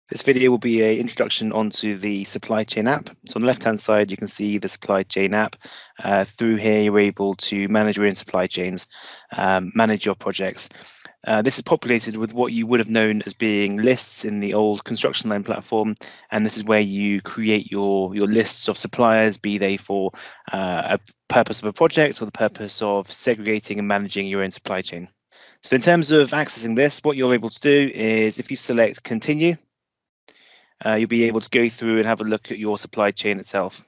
This video will be an introduction onto the supply chain app. So on the left-hand side, you can see the supply chain app. Through here, you're able to manage your own supply chains, manage your projects. This is populated with what you would have known as being lists in the old construction line platform, and this is where you create your lists of suppliers, be they for a purpose of a project or the purpose of segregating and managing your own supply chain. So in terms of accessing this, what you're able to do is if you select continue, you'll be able to go through and have a look at your supply chain itself.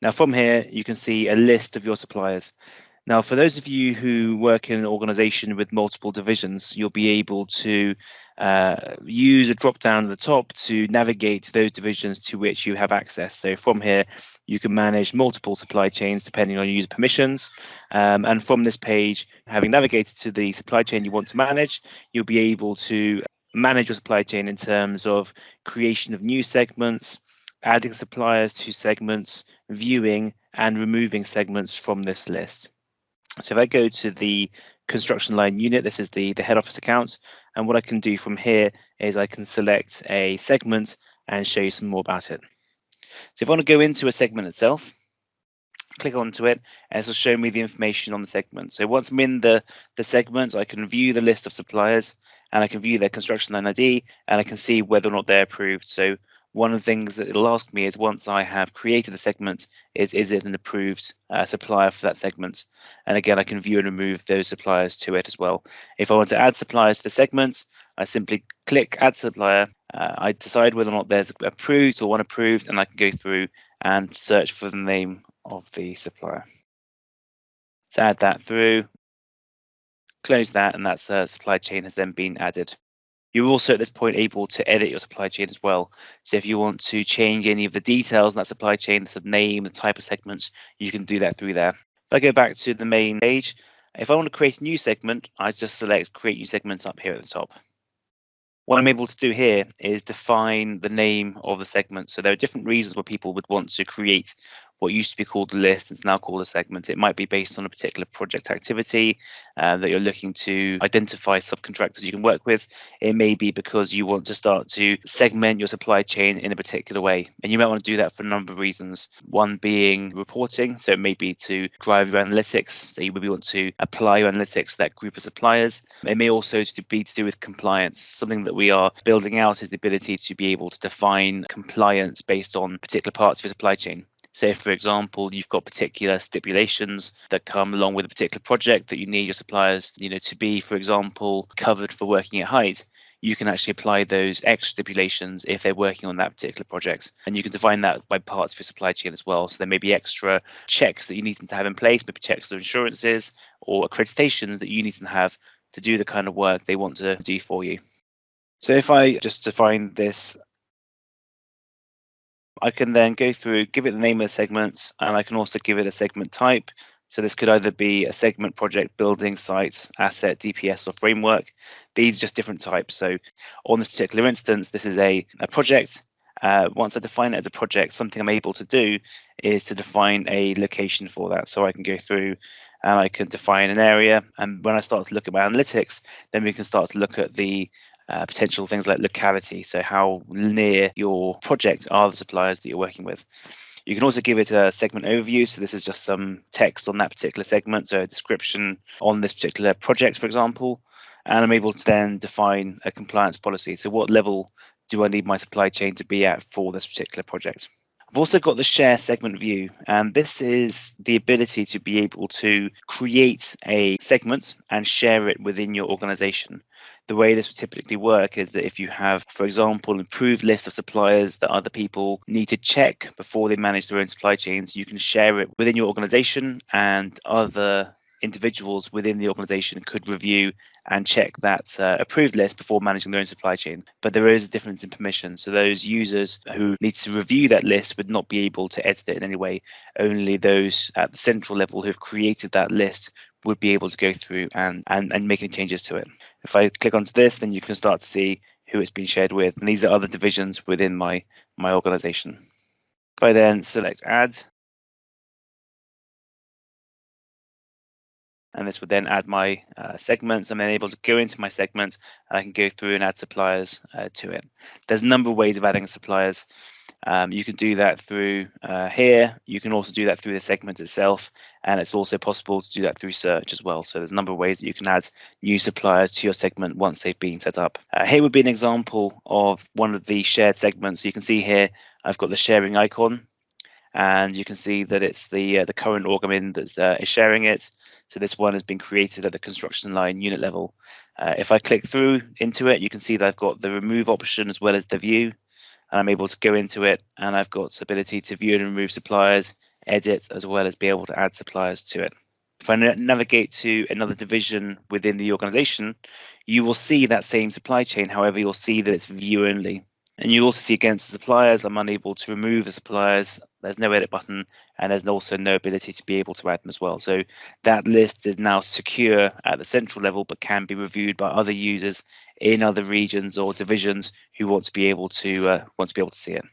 Now from here, you can see a list of your suppliers. Now, for those of you who work in an organization with multiple divisions, you'll be able to use a drop down at the top to navigate to those divisions to which you have access. So from here, you can manage multiple supply chains depending on user permissions. And from this page, having navigated to the supply chain you want to manage, you'll be able to manage your supply chain in terms of creation of new segments, adding suppliers to segments, viewing and removing segments from this list. So if I go to the construction line unit, this is the head office account. And what I can do from here is I can select a segment and show you some more about it. So if I want to go into a segment itself, click onto it, and this will show me the information on the segment. So once I'm in the segment, I can view the list of suppliers and I can view their construction line ID and I can see whether or not they're approved. So one of the things that it'll ask me is once I have created the segment is it an approved supplier for that segment? And again, I can view and remove those suppliers to it as well. If I want to add suppliers to the segment, I simply click add supplier. I decide whether or not there's approved or unapproved, and I can go through and search for the name of the supplier. So add that through, close that, and that supply chain has then been added. You're also at this point able to edit your supply chain as well. So if you want to change any of the details in that supply chain, the name, the type of segments, you can do that through there. If I go back to the main page, if I want to create a new segment, I just select create new segments up here at the top. What I'm able to do here is define the name of the segment. So there are different reasons why people would want to create what used to be called a list, it's now called a segment. It might be based on a particular project activity that you're looking to identify subcontractors you can work with. It may be because you want to start to segment your supply chain in a particular way. And you might want to do that for a number of reasons. One being reporting. So it may be to drive your analytics. So you maybe want to apply your analytics to that group of suppliers. It may also be to do with compliance. Something that we are building out is the ability to be able to define compliance based on particular parts of your supply chain. So if, for example, you've got particular stipulations that come along with a particular project that you need your suppliers, to be, for example, covered for working at height, you can actually apply those extra stipulations if they're working on that particular project. And you can define that by parts of your supply chain as well. So there may be extra checks that you need them to have in place, maybe checks of insurances or accreditations that you need to have to do the kind of work they want to do for you. So if I just define this, I can then go through, give it the name of the segment, and I can also give it a segment type. So this could either be a segment, project, building, site, asset, DPS, or framework. These are just different types. So on this particular instance, this is a project. Once I define it as a project, something I'm able to do is to define a location for that. So I can go through and I can define an area. And when I start to look at my analytics, then we can start to look at the potential things like locality. So how near your project are the suppliers that you're working with. You can also give it a segment overview. So this is just some text on that particular segment. So a description on this particular project, for example. And I'm able to then define a compliance policy. So what level do I need my supply chain to be at for this particular project? I've also got the share segment view, and this is the ability to be able to create a segment and share it within your organization. The way this would typically work is that if you have, for example, an approved list of suppliers that other people need to check before they manage their own supply chains, you can share it within your organization, and other individuals within the organization could review and check that approved list before managing their own supply chain. But there is a difference in permission. So those users who need to review that list would not be able to edit it in any way. Only those at the central level who've created that list would be able to go through and make any changes to it. If I click onto this, then you can start to see who it's been shared with. And these are other divisions within my organization. If I then select add, And this would then add my segments. I'm then able to go into my segment, and I can go through and add suppliers to it. There's a number of ways of adding suppliers. You can do that through here. You can also do that through the segment itself, and it's also possible to do that through search as well. So there's a number of ways that you can add new suppliers to your segment once they've been set up. Here would be an example of one of the shared segments. So you can see here I've got the sharing icon, and you can see that it's the current org I'm in that's is sharing it. So this one has been created at the construction line unit level. If I click through into it, you can see that I've got the remove option as well as the view, and I'm able to go into it, and I've got the ability to view and remove suppliers, edit, as well as be able to add suppliers to it. If I navigate to another division within the organization, you will see that same supply chain. However, you'll see that it's view only. And you also see against the suppliers, I'm unable to remove the suppliers. There's no edit button, and there's also no ability to be able to add them as well. So that list is now secure at the central level, but can be reviewed by other users in other regions or divisions who want to be able to see it.